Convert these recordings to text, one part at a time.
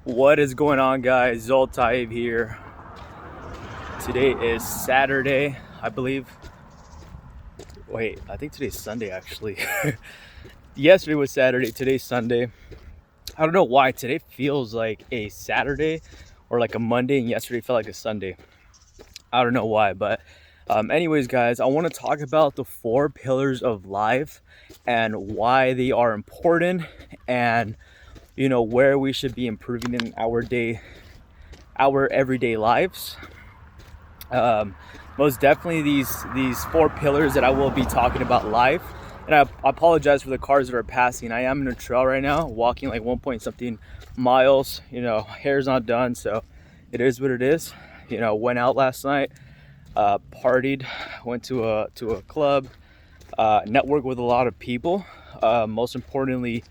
What is going on, guys? Zoltaev here. Today is Saturday, I believe. Wait, I think today's Sunday actually. Yesterday was Saturday, today's Sunday. I don't know why today feels like a Saturday or like a Monday, and yesterday felt like a Sunday. I don't know why, but anyways, guys, I want to talk about the 4 pillars of life and why they are important, and where we should be improving in our everyday lives. Most definitely these 4 pillars that I will be talking about live. And I apologize for the cars that are passing. I am in a trail right now, walking like 1 point something miles. Hair's not done, so it is what it is. Went out last night, partied, went to a club, networked with a lot of people. Most importantly,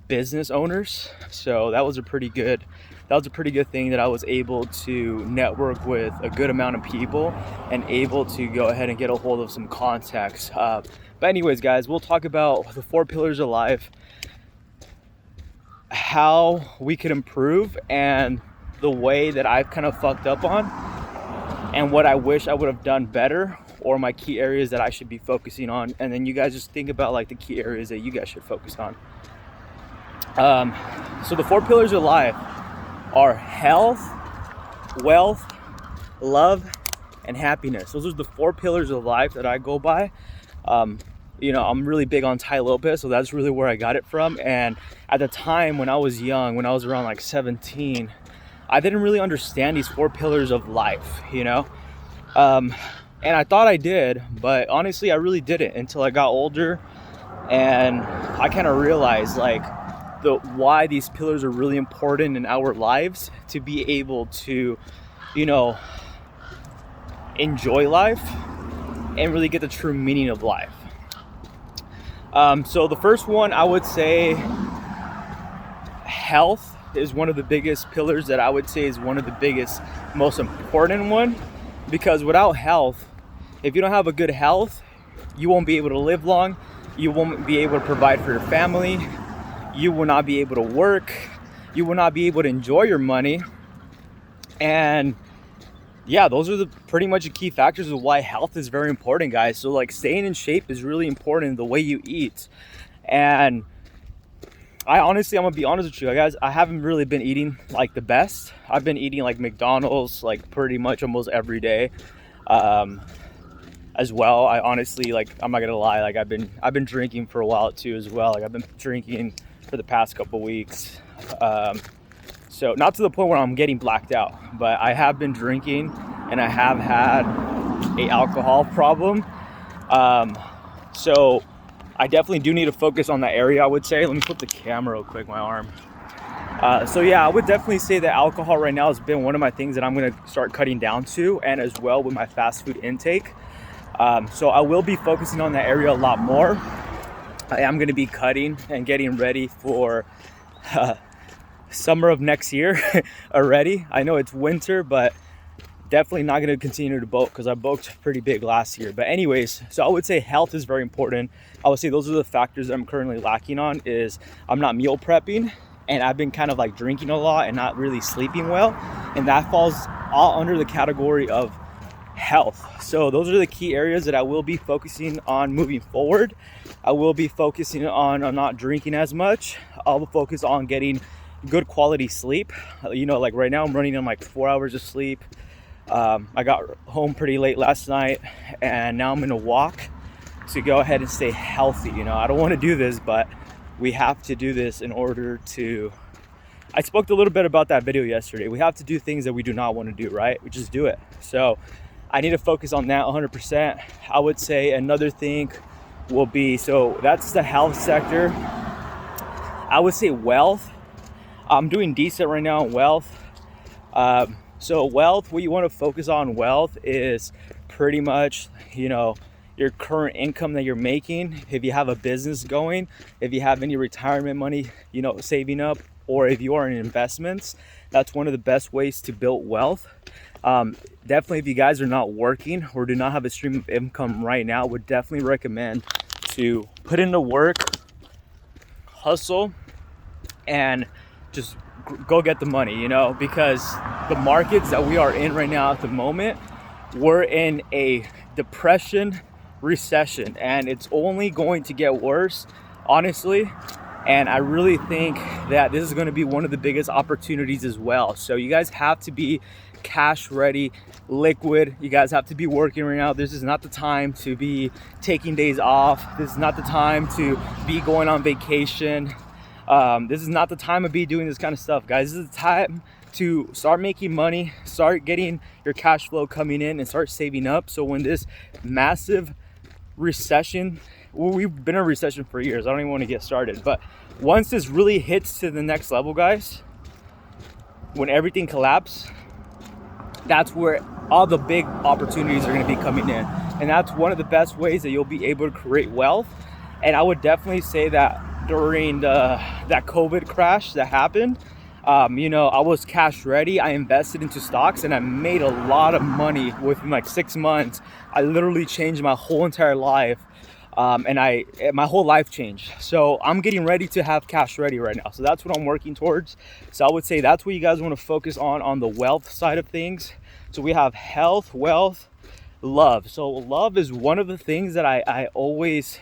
business owners. So that was a pretty good thing, that I was able to network with a good amount of people and able to go ahead and get a hold of some contacts. But anyways, guys, we'll talk about the 4 pillars of life, how we could improve, and the way that I've kind of fucked up on, and what I wish I would have done better, or my key areas that I should be focusing on. And then you guys just think about like the key areas that you guys should focus on. So the 4 pillars of life are health, wealth, love, and happiness. Those are the 4 pillars of life that I go by. I'm really big on Tai Lopez, so that's really where I got it from. And at the time when I was young, when I was around like 17, I didn't really understand these 4 pillars of life, and I thought I did, but honestly, I really didn't until I got older, and I kind of realized like why these pillars are really important in our lives to be able to, enjoy life and really get the true meaning of life. So the first one, I would say health is one of the biggest pillars that I would say is one of the biggest, most important one, because without health, if you don't have a good health, you won't be able to live long, you won't be able to provide for your family, you will not be able to work, you will not be able to enjoy your money. And yeah, those are pretty much the key factors of why health is very important, guys. So like staying in shape is really important, the way you eat. And I'm gonna be honest with you guys, I haven't really been eating like the best. I've been eating like McDonald's like pretty much almost every day. As well, I honestly, like, I'm not gonna lie, like I've been drinking for a while too as well. Like I've been drinking for the past couple weeks. So not to the point where I'm getting blacked out, but I have been drinking and I have had a alcohol problem. So I definitely do need to focus on that area, I would say. Let me flip the camera real quick, my arm. So yeah, I would definitely say that alcohol right now has been one of my things that I'm gonna start cutting down to, and as well with my fast food intake. So I will be focusing on that area a lot more. I am going to be cutting and getting ready for summer of next year already. I know it's winter, but definitely not going to continue to bulk because I bulked pretty big last year. But anyways, so I would say health is very important. I would say those are the factors that I'm currently lacking on. Is I'm not meal prepping, and I've been kind of like drinking a lot and not really sleeping well, and that falls all under the category of health. So those are the key areas that I will be focusing on moving forward. I will be focusing on not drinking as much. I'll focus on getting good quality sleep. Like right now I'm running on like 4 hours of sleep. I got home pretty late last night, and now I'm gonna walk to go ahead and stay healthy. I don't want to do this, but we have to do this in order to, I spoke a little bit about that video yesterday. We have to do things that we do not want to do, right? We just do it. So I need to focus on that 100%. I would say another thing will be, so that's the health sector. I would say wealth. I'm doing decent right now in wealth. So wealth, what you want to focus on wealth is pretty much, your current income that you're making. If you have a business going, if you have any retirement money, saving up, or if you are in investments, that's one of the best ways to build wealth. Definitely, if you guys are not working or do not have a stream of income right now, would definitely recommend to put into work, hustle, and just go get the money, you know, because the markets that we are in right now at the moment, we're in a depression, recession, and it's only going to get worse, honestly. And I really think that this is going to be one of the biggest opportunities as well. So you guys have to be cash ready, liquid. You guys have to be working right now. This is not the time to be taking days off. This is not the time to be going on vacation. This is not the time to be doing this kind of stuff, guys. This is the time to start making money, start getting your cash flow coming in, and start saving up. So when this massive recession, well, we've been in a recession for years. I don't even want to get started. But once this really hits to the next level, guys, when everything collapses, that's where all the big opportunities are going to be coming in. And that's one of the best ways that you'll be able to create wealth. And I would definitely say that during that COVID crash that happened, you know, I was cash ready. I invested into stocks and I made a lot of money within like 6 months. I literally changed my whole entire life. My whole life changed. So I'm getting ready to have cash ready right now. So that's what I'm working towards. So I would say that's what you guys want to focus on the wealth side of things. So we have health, wealth, love. So love is one of the things that I always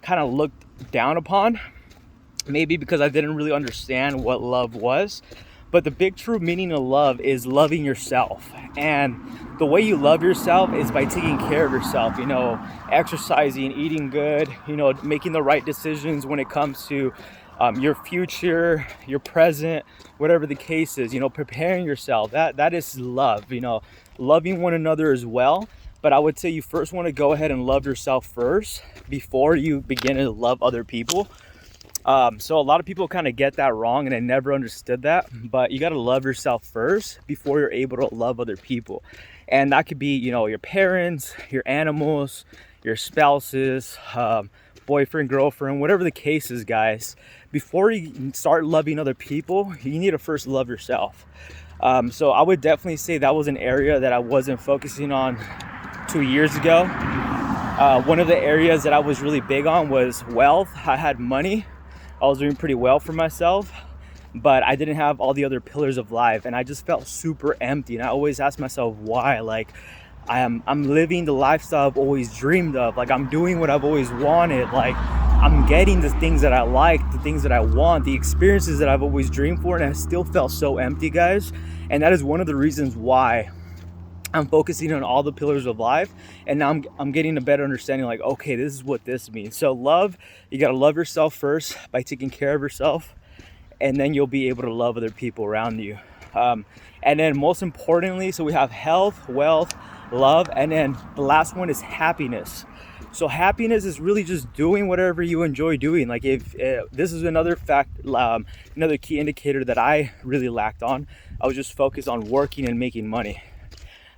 kind of looked down upon. Maybe because I didn't really understand what love was. But the big true meaning of love is loving yourself. And the way you love yourself is by taking care of yourself, you know, exercising, eating good, you know, making the right decisions when it comes to your future, your present, whatever the case is, you know, preparing yourself. That is love, you know, loving one another as well. But I would say you first want to go ahead and love yourself first before you begin to love other people. So a lot of people kind of get that wrong, and I never understood that, but you got to love yourself first before you're able to love other people. And that could be, you know, your parents, your animals, your spouses, boyfriend, girlfriend, whatever the case is, guys. Before you start loving other people, you need to first love yourself. So I would definitely say that was an area that I wasn't focusing on 2 years ago. One of the areas that I was really big on was wealth. I had money. I was doing pretty well for myself, but I didn't have all the other pillars of life, and I just felt super empty. And I always asked myself why. Like, I'm living the lifestyle I've always dreamed of. Like, I'm doing what I've always wanted. Like, I'm getting the things that I like, the things that I want, the experiences that I've always dreamed for, and I still felt so empty, guys. And that is one of the reasons why I'm focusing on all the pillars of life, and now I'm getting a better understanding, like, okay, this is what this means. So love, you got to love yourself first by taking care of yourself, and then you'll be able to love other people around you. And then most importantly, so we have health, wealth, love, and then the last one is happiness. So happiness is really just doing whatever you enjoy doing. Like, if this is another another key indicator that I really lacked on. I was just focused on working and making money.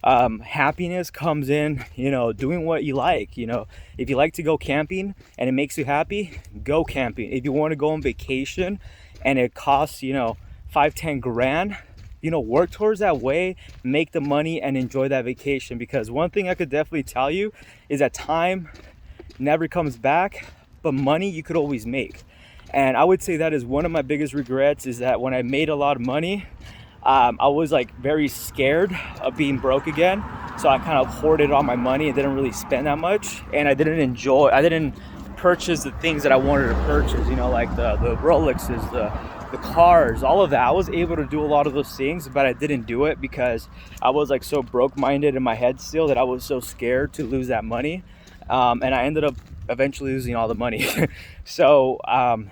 Happiness comes in, you know, doing what you like. You know, if you like to go camping and it makes you happy, go camping. If you want to go on vacation and it costs, you know, 5-10 grand, you know, work towards that way, make the money and enjoy that vacation. Because one thing I could definitely tell you is that time never comes back, but money you could always make. And I would say that is one of my biggest regrets, is that when I made a lot of money, I was like very scared of being broke again. So I kind of hoarded all my money and didn't really spend that much. And I didn't purchase the things that I wanted to purchase, you know, like the Rolexes, the cars, all of that. I was able to do a lot of those things, but I didn't do it because I was like so broke-minded in my head still, that I was so scared to lose that money. And I ended up eventually losing all the money. So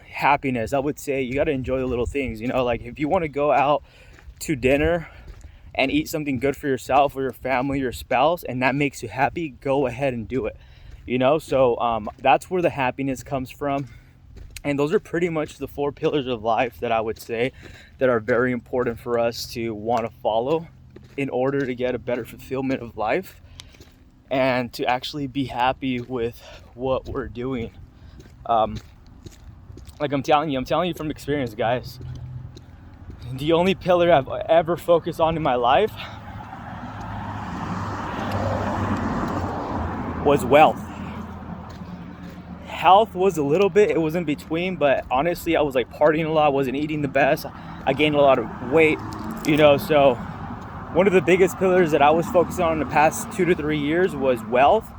happiness, I would say you got to enjoy the little things, you know, like if you want to go out to dinner and eat something good for yourself or your family, your spouse, and that makes you happy, go ahead and do it, you know. So that's where the happiness comes from. And those are pretty much the 4 pillars of life that I would say that are very important for us to want to follow in order to get a better fulfillment of life and to actually be happy with what we're doing. Like I'm telling you from experience, guys. The only pillar I've ever focused on in my life was wealth. Health was a little bit, it was in between, but honestly, I was like partying a lot, I wasn't eating the best. I gained a lot of weight, you know. So one of the biggest pillars that I was focused on in the past 2 to 3 years was wealth.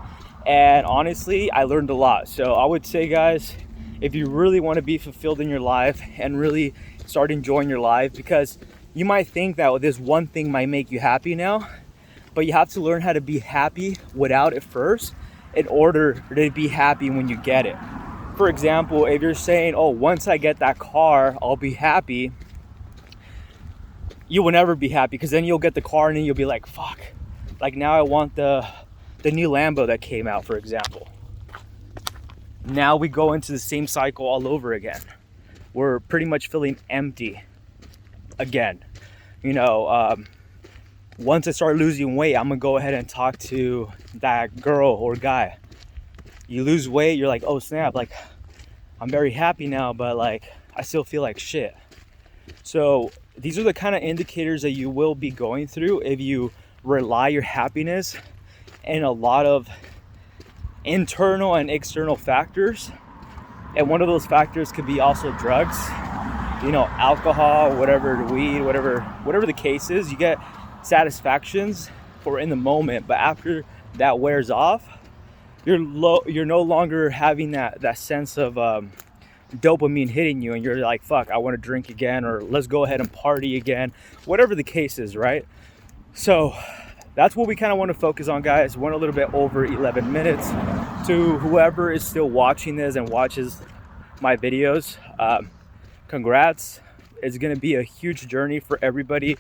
And honestly, I learned a lot. So I would say, guys, if you really want to be fulfilled in your life and really start enjoying your life, because you might think that this one thing might make you happy now, but you have to learn how to be happy without it first in order to be happy when you get it. For example, if you're saying, oh, once I get that car, I'll be happy, you will never be happy, because then you'll get the car and then you'll be like, fuck, like now I want the new Lambo that came out, for example. Now we go into the same cycle all over again. We're pretty much feeling empty again. You know, once I start losing weight, I'm gonna go ahead and talk to that girl or guy. You lose weight, you're like, oh snap, like I'm very happy now, but like I still feel like shit. So these are the kind of indicators that you will be going through if you rely your happiness in a lot of internal and external factors. And one of those factors could be also drugs, you know, alcohol, whatever, weed, whatever the case is. You get satisfactions for in the moment, but after that wears off, you're no longer having that sense of dopamine hitting you, and you're like, fuck, I want to drink again, or let's go ahead and party again, whatever the case is, right? So that's what we kind of want to focus on, guys. Went a little bit over 11 minutes. To whoever is still watching this and watches my videos, congrats. It's going to be a huge journey for everybody.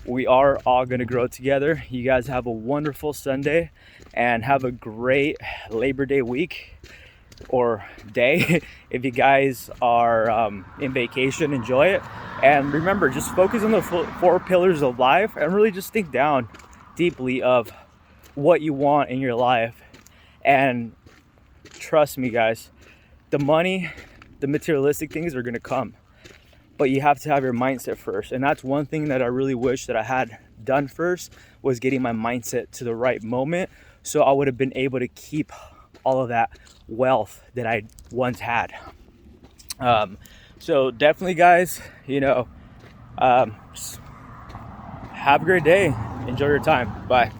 We are all going to grow together. You guys have a wonderful Sunday and have a great Labor Day week or day. If you guys are in vacation, enjoy it. And remember, just focus on the 4 pillars of life and really just think down deeply of what you want in your life. And trust me, guys, the money, the materialistic things are going to come, but you have to have your mindset first. And that's one thing that I really wish that I had done first, was getting my mindset to the right moment, so I would have been able to keep all of that wealth that I once had. So definitely, guys, you know, have a great day. Enjoy your time. Bye.